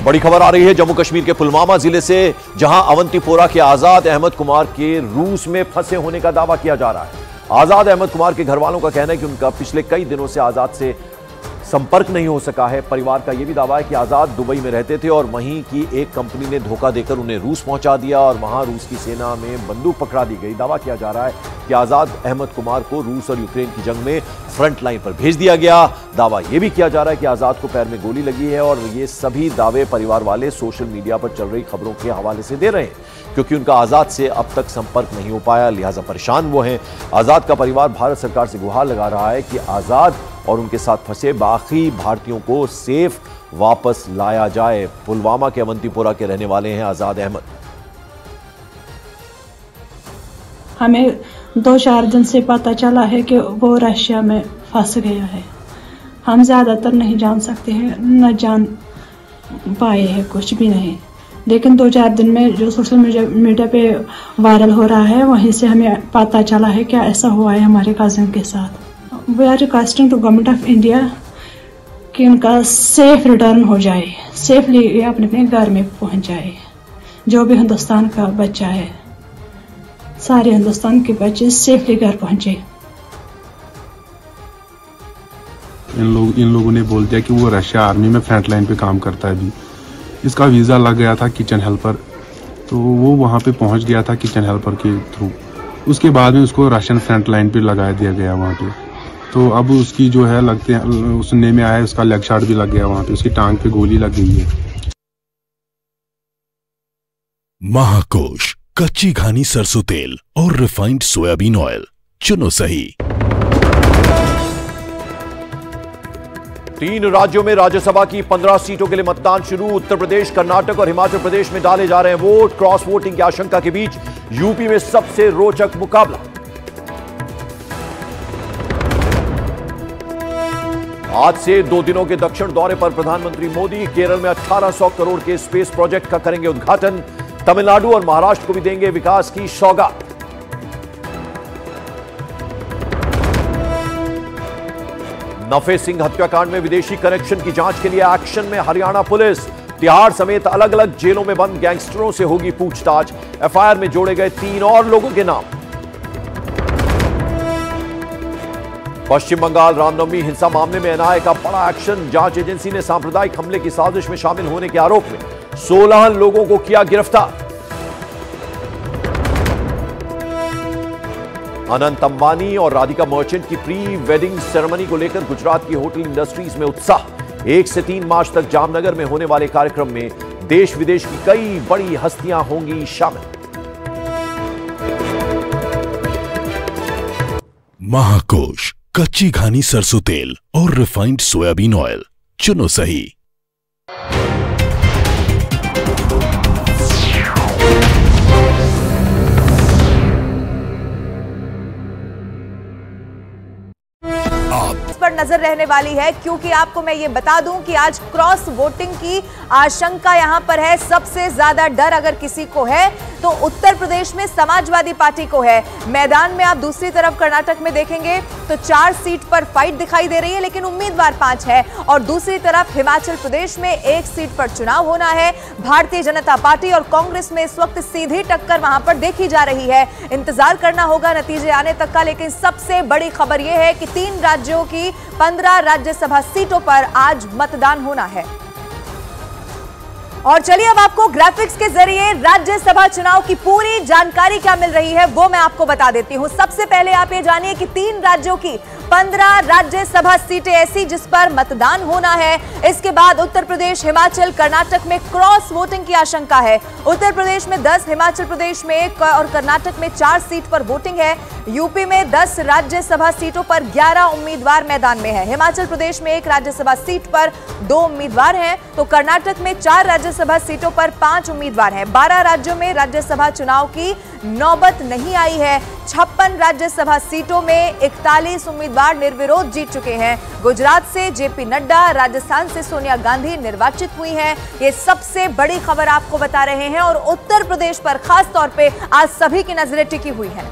बड़ी खबर आ रही है जम्मू कश्मीर के पुलवामा जिले से, जहां अवंतीपोरा के आजाद अहमद कुमार के रूस में फंसे होने का दावा किया जा रहा है। आजाद अहमद कुमार के घर वालों का कहना है कि उनका पिछले कई दिनों से आजाद से संपर्क नहीं हो सका है। परिवार का यह भी दावा है कि आजाद दुबई में रहते थे और वहीं की एक कंपनी ने धोखा देकर उन्हें रूस पहुंचा दिया और वहां रूस की सेना में बंदूक पकड़ा दी गई। दावा किया जा रहा है कि आजाद अहमद कुमार को रूस और यूक्रेन की जंग में फ्रंट लाइन पर भेज दिया गया। दावा यह भी किया जा रहा है कि आजाद को पैर में गोली लगी है और ये सभी दावे परिवार वाले सोशल मीडिया पर चल रही खबरों के हवाले से दे रहे हैं, क्योंकि उनका आजाद से अब तक संपर्क नहीं हो पाया, लिहाजा परेशान वो हैं। आजाद का परिवार भारत सरकार से गुहार लगा रहा है कि आजाद और उनके साथ फंसे बाकी भारतीयों को सेफ वापस लाया जाए। पुलवामा के अवंतीपोरा के रहने वाले हैं आजाद अहमद। हमें 2-4 दिन से पता चला है कि वो रशिया में फंस गया है। हम ज़्यादातर नहीं जान सकते हैं, न जान पाए हैं कुछ भी नहीं, लेकिन 2-4 दिन में जो सोशल मीडिया पे वायरल हो रहा है वहीं से हमें पता चला है कि ऐसा हुआ है हमारे कज़न के साथ। We are requesting to government of India कि उनका सेफ रिटर्न हो जाए, सेफली अपने अपने घर में पहुंच जाए। जो भी हिंदुस्तान का बच्चा है, सारे हिंदुस्तान के बच्चे सेफली घर पहुंचे। इन लोगों ने बोल दिया कि वो रशिया आर्मी में फ्रंट लाइन पे काम करता है। अभी इसका वीज़ा लग गया था किचन हेल्पर, तो वो वहाँ पे पहुँच गया था किचन हेल्पर के थ्रू। उसके बाद में उसको रशियन फ्रंट लाइन पे लगा दिया गया वहाँ पे। तो अब उसकी जो है लगते हैं सुनने में आया उसका लेग शॉट भी लग गया वहाँ पे, उसकी टांग पे गोली लग गई है। महाकोश कच्ची घानी सरसों तेल और रिफाइंड सोयाबीन ऑयल चुनो सही। 3 राज्यों में राज्यसभा की 15 सीटों के लिए मतदान शुरू। उत्तर प्रदेश, कर्नाटक और हिमाचल प्रदेश में डाले जा रहे हैं वोट। क्रॉस वोटिंग की आशंका के बीच यूपी में सबसे रोचक मुकाबला। आज से 2 दिनों के दक्षिण दौरे पर प्रधानमंत्री मोदी केरल में 1800 करोड़ के स्पेस प्रोजेक्ट का करेंगे उद्घाटन। तमिलनाडु और महाराष्ट्र को भी देंगे विकास की सौगात। नफे सिंह हत्याकांड में विदेशी कनेक्शन की जांच के लिए एक्शन में हरियाणा पुलिस। तिहाड़ समेत अलग अलग जेलों में बंद गैंगस्टरों से होगी पूछताछ। एफआईआर में जोड़े गए 3 और लोगों के नाम। पश्चिम बंगाल रामनवमी हिंसा मामले में एनआईए का बड़ा एक्शन। जांच एजेंसी ने सांप्रदायिक हमले की साजिश में शामिल होने के आरोप में 16 लोगों को किया गिरफ्तार। अनंत अंबानी और राधिका मर्चेंट की प्री वेडिंग सेरेमनी को लेकर गुजरात की होटल इंडस्ट्रीज में उत्साह। 1 से 3 मार्च तक जामनगर में होने वाले कार्यक्रम में देश विदेश की कई बड़ी हस्तियां होंगी शामिल। महाकोश कच्ची घानी सरसों तेल और रिफाइंड सोयाबीन ऑयल चुनो सही। पर नजर रहने वाली है, क्योंकि आपको मैं ये बता दूं कि आज क्रॉस वोटिंग की आशंका यहां पर है। सबसे ज्यादा डर अगर किसी को है तो उत्तर प्रदेश में समाजवादी पार्टी को है। मैदान में आप दूसरी तरफ कर्नाटक में देखेंगे तो 4 सीट पर फाइट दिखाई दे रही है, लेकिन उम्मीदवार 5 है। और दूसरी तरफ हिमाचल प्रदेश में 1 सीट पर चुनाव होना है। भारतीय जनता पार्टी और कांग्रेस में इस वक्त सीधी टक्कर वहां पर देखी जा रही है। इंतजार करना होगा नतीजे आने तक का, लेकिन सबसे बड़ी खबर यह है कि 3 राज्यों की 15 राज्यसभा सीटों पर आज मतदान होना है। और चलिए अब आपको ग्राफिक्स के जरिए राज्यसभा चुनाव की पूरी जानकारी क्या मिल रही है वो मैं आपको बता देती हूं। सबसे पहले आप ये जानिए कि 3 राज्यों की 15 राज्यसभा सीटें ऐसी जिस पर मतदान होना है। इसके बाद उत्तर प्रदेश, हिमाचल, कर्नाटक में क्रॉस वोटिंग की आशंका है। उत्तर प्रदेश में 10, हिमाचल प्रदेश में 1 और कर्नाटक में 4 सीट पर वोटिंग है। यूपी में 10 राज्यसभा सीटों पर 11 उम्मीदवार मैदान में है। हिमाचल प्रदेश में 1 राज्यसभा सीट पर 2 उम्मीदवार हैं, तो कर्नाटक में 4 राज्यसभा सीटों पर 5 उम्मीदवार हैं। 12 राज्यों में राज्यसभा चुनाव की नौबत नहीं आई है। 56 राज्यसभा सीटों में 41 उम्मीदवार निर्विरोध जीत चुके हैं। गुजरात से जेपी नड्डा, राजस्थान से सोनिया गांधी निर्वाचित हुई हैं। ये सबसे बड़ी खबर आपको बता रहे हैं और उत्तर प्रदेश पर खास तौर पे आज सभी की नजरें टिकी हुई हैं।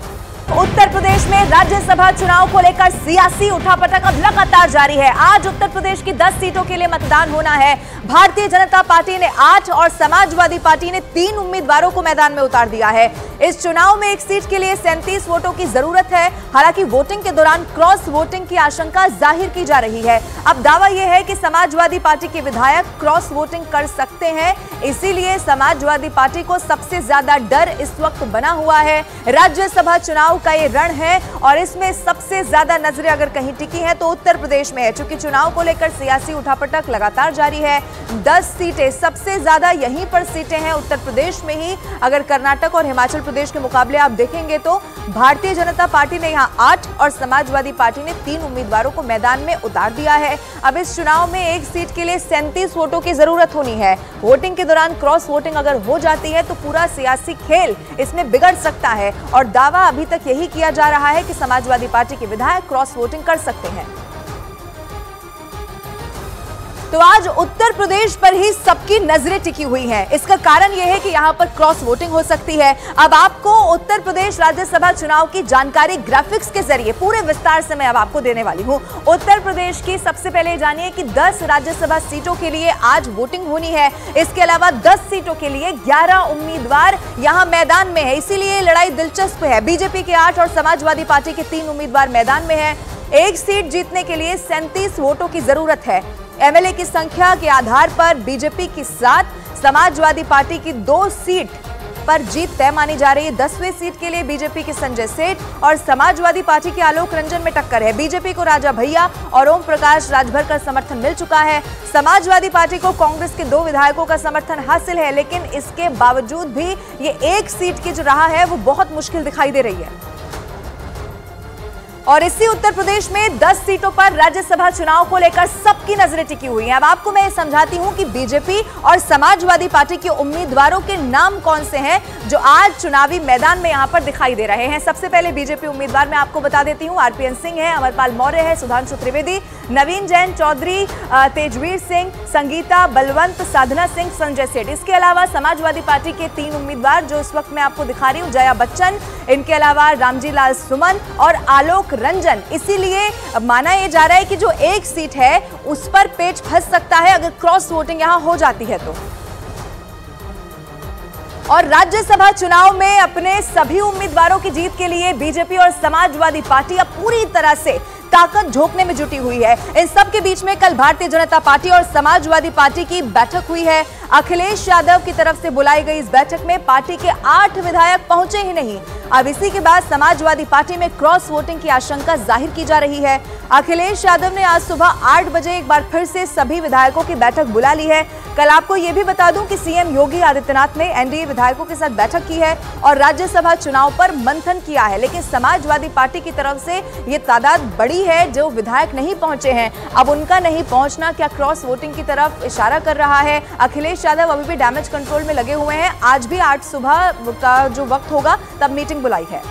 उत्तर प्रदेश में राज्यसभा चुनाव को लेकर सियासी उठापटक अब लगातार जारी है। आज उत्तर प्रदेश की 10 सीटों के लिए मतदान होना है। भारतीय जनता पार्टी ने 8 और समाजवादी पार्टी ने 3 उम्मीदवारों को मैदान में उतार दिया है। इस चुनाव में एक सीट के लिए 37 वोटों की जरूरत है। हालांकि वोटिंग के दौरान क्रॉस वोटिंग की आशंका जाहिर की जा रही है। अब दावा यह है कि समाजवादी पार्टी के विधायक क्रॉस वोटिंग कर सकते हैं, इसीलिए समाजवादी पार्टी को सबसे ज्यादा डर इस वक्त बना हुआ है। राज्यसभा चुनाव का ये रण है और इसमें सबसे ज्यादा नजरें अगर कहीं टिकी हैं तो उत्तर प्रदेश में है, क्योंकि चुनाव को लेकर सियासी उठापटक लगातार जारी है। 10 सीटें, सबसे ज्यादा यहीं पर सीटें हैं उत्तर प्रदेश में ही। अगर कर्नाटक और हिमाचल प्रदेश के मुकाबले आप देखेंगे तो भारतीय जनता पार्टी ने यहां 8 और समाजवादी पार्टी ने 3 उम्मीदवारों को मैदान में उतार दिया है। अब इस चुनाव में एक सीट के लिए 37 वोटों की जरूरत होनी है। वोटिंग के दौरान क्रॉस वोटिंग अगर हो जाती है तो पूरा सियासी खेल इसमें बिगड़ सकता है और दावा अभी तक यही किया जा रहा है कि समाजवादी पार्टी के विधायक क्रॉस वोटिंग कर सकते हैं। तो आज उत्तर प्रदेश पर ही सबकी नजरें टिकी हुई हैं। इसका कारण यह है कि यहां पर क्रॉस वोटिंग हो सकती है। अब आपको उत्तर प्रदेश राज्यसभा चुनाव की जानकारी ग्राफिक्स के जरिए पूरे विस्तार से मैं अब आपको देने वाली हूं। उत्तर प्रदेश की सबसे पहले जानिए कि 10 राज्यसभा सीटों के लिए आज वोटिंग होनी है। इसके अलावा 10 सीटों के लिए 11 उम्मीदवार यहां मैदान में है, इसीलिए लड़ाई दिलचस्प है। बीजेपी के 8 और समाजवादी पार्टी के 3 उम्मीदवार मैदान में है। एक सीट जीतने के लिए 37 वोटों की जरूरत है। एमएलए की संख्या के आधार पर बीजेपी की 7, समाजवादी पार्टी की 2 सीट पर जीत तय मानी जा रही है। 10वीं सीट के लिए बीजेपी के संजय सेठ और समाजवादी पार्टी के आलोक रंजन में टक्कर है। बीजेपी को राजा भैया और ओम प्रकाश राजभर का समर्थन मिल चुका है। समाजवादी पार्टी को कांग्रेस के 2 विधायकों का समर्थन हासिल है, लेकिन इसके बावजूद भी ये एक सीट की जो राह है वो बहुत मुश्किल दिखाई दे रही है। और इसी उत्तर प्रदेश में 10 सीटों पर राज्यसभा चुनाव को लेकर सबकी नजरें टिकी हुई हैं। अब आपको मैं समझाती हूं कि बीजेपी और समाजवादी पार्टी के उम्मीदवारों के नाम कौन से हैं जो आज चुनावी मैदान में यहां पर दिखाई दे रहे हैं। सबसे पहले बीजेपी उम्मीदवार मैं आपको बता देती हूं, आरपीएन सिंह है, अमरपाल मौर्य है, सुधांशु त्रिवेदी, नवीन जैन चौधरी, तेजवीर सिंह, संगीता बलवंत, साधना सिंह, संजय सेठ। इसके अलावा समाजवादी पार्टी के 3 उम्मीदवार जो इस वक्त मैं आपको दिखा रही हूं, जया बच्चन, इनके अलावा रामजी लाल सुमन और आलोक रंजन। इसीलिए माना यह जा रहा है कि जो एक सीट है उस पर पेच फंस सकता है अगर क्रॉस वोटिंग यहां हो जाती है तो। और राज्यसभा चुनाव में अपने सभी उम्मीदवारों की जीत के लिए बीजेपी और समाजवादी पार्टी अब पूरी तरह से ताकत झोंकने में जुटी हुई है। इन सब के बीच में कल भारतीय जनता पार्टी और समाजवादी पार्टी की बैठक हुई है। अखिलेश यादव की तरफ से बुलाई गई इस बैठक में पार्टी के 8 विधायक पहुंचे ही नहीं। अब इसी के बाद समाजवादी पार्टी में क्रॉस वोटिंग की आशंका जाहिर की जा रही है। अखिलेश यादव ने आज सुबह 8 बजे एक बार फिर से सभी विधायकों की बैठक बुला ली है। कल आपको यह भी बता दूं कि सीएम योगी आदित्यनाथ ने एनडीए विधायकों के साथ बैठक की है और राज्यसभा चुनाव पर मंथन किया है, लेकिन समाजवादी पार्टी की तरफ से ये तादाद बड़ी है जो विधायक नहीं पहुंचे हैं। अब उनका नहीं पहुंचना क्या क्रॉस वोटिंग की तरफ इशारा कर रहा है? अखिलेश यादव अभी भी डैमेज कंट्रोल में लगे हुए हैं। आज भी 8 सुबह का जो वक्त होगा तब मीटिंग बुलाई है।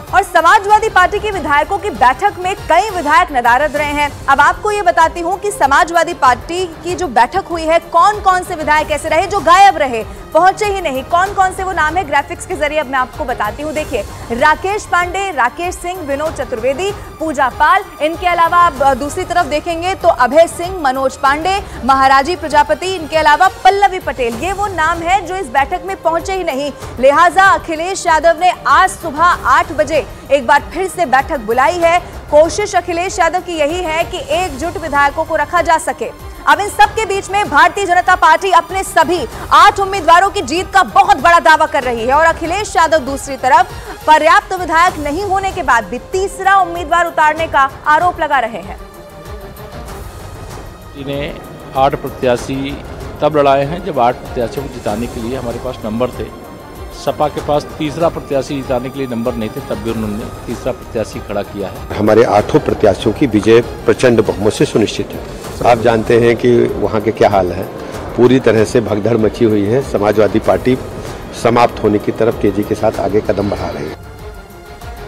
और समाजवादी पार्टी के विधायकों की बैठक में कई विधायक नदारद रहे हैं। अब आपको ये बताती हूं कि समाजवादी पार्टी की जो बैठक हुई है, कौन कौन से विधायक ऐसे रहे जो गायब रहे, पहुंचे ही नहीं। कौन कौन से वो नाम है ग्राफिक्स के जरिए अब मैं आपको बताती हूं। देखिए, राकेश पांडे, राकेश सिंह, विनोद चतुर्वेदी, पूजा पाल, इनके अलावा आप दूसरी तरफ देखेंगे तो अभय सिंह, मनोज पांडे, महाराजी प्रजापति, इनके अलावा पल्लवी पटेल, ये वो नाम है जो इस बैठक में पहुंचे ही नहीं। लिहाजा अखिलेश यादव ने आज सुबह 8 बजे एक बार फिर से बैठक बुलाई है। कोशिश अखिलेश यादव की यही है कि एकजुट विधायकों को रखा जा सके। अब इन सब के बीच में भारतीय जनता पार्टी अपने सभी 8 उम्मीदवारों की जीत का बहुत बड़ा दावा कर रही है और अखिलेश यादव दूसरी तरफ पर्याप्त विधायक नहीं होने के बाद भी तीसरा उम्मीदवार उतारने का आरोप लगा रहे हैं। इन्हें 8 प्रत्याशी तब लड़ाए हैं जब 8 प्रत्याशियों को जिताने के लिए हमारे पास नंबर थे। सपा के पास तीसरा प्रत्याशी जिताने के लिए नंबर नहीं थे, तब भी उन्होंने तीसरा प्रत्याशी खड़ा किया है। हमारे 8 प्रत्याशियों की विजय प्रचंड बहुमत से सुनिश्चित है। आप जानते हैं कि वहाँ के क्या हाल है, पूरी तरह से भगदड़ मची हुई है। समाजवादी पार्टी समाप्त होने की तरफ तेजी के साथ आगे कदम बढ़ा रही है।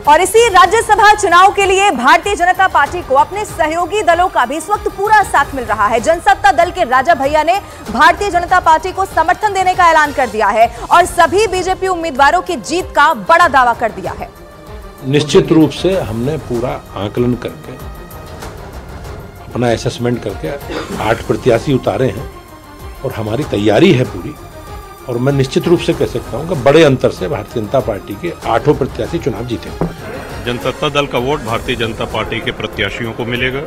और इसी राज्यसभा चुनाव के लिए भारतीय जनता पार्टी को अपने सहयोगी दलों का भी इस वक्त पूरा साथ मिल रहा है। जनसत्ता दल के राजा भैया ने भारतीय जनता पार्टी को समर्थन देने का ऐलान कर दिया है और सभी बीजेपी उम्मीदवारों की जीत का बड़ा दावा कर दिया है। निश्चित रूप से हमने पूरा आकलन करके, अपना असेसमेंट करके 8 प्रत्याशी उतारे हैं और हमारी तैयारी है पूरी। और मैं निश्चित रूप से कह सकता हूं कि बड़े अंतर से भारतीय जनता पार्टी के 8 प्रत्याशी चुनाव जीतेंगे। जनसत्ता दल का वोट भारतीय जनता पार्टी के प्रत्याशियों को मिलेगा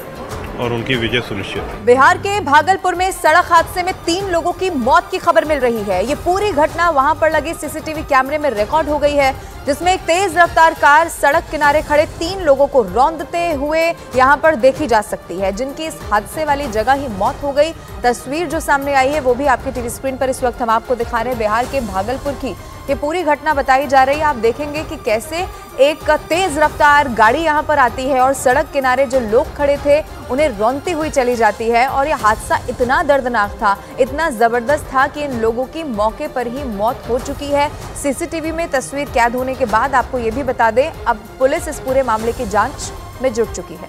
और उनकी विजय सुनिश्चित है। बिहार के भागलपुर में सड़क हादसे में 3 लोगों की मौत की खबर मिल रही है। ये पूरी घटना वहां पर लगे सीसीटीवी कैमरे में रिकॉर्ड हो गई है, जिसमें एक तेज रफ्तार कार सड़क किनारे खड़े 3 लोगों को रौंदते हुए यहां पर देखी जा सकती है, जिनकी इस हादसे वाली जगह ही मौत हो गई। तस्वीर जो सामने आई है वो भी आपकी टीवी स्क्रीन पर इस वक्त हम आपको दिखा रहे हैं। बिहार के भागलपुर की ये पूरी घटना बताई जा रही है। आप देखेंगे कि कैसे एक तेज रफ्तार गाड़ी यहां पर आती है और सड़क किनारे जो लोग खड़े थे उन्हें रौंदती हुई चली जाती है। और यह हादसा इतना दर्दनाक था, इतना जबरदस्त था कि इन लोगों की मौके पर ही मौत हो चुकी है। सीसीटीवी में तस्वीर कैद होने के बाद आपको ये भी बता दें, अब पुलिस इस पूरे मामले की जांच में जुट चुकी है।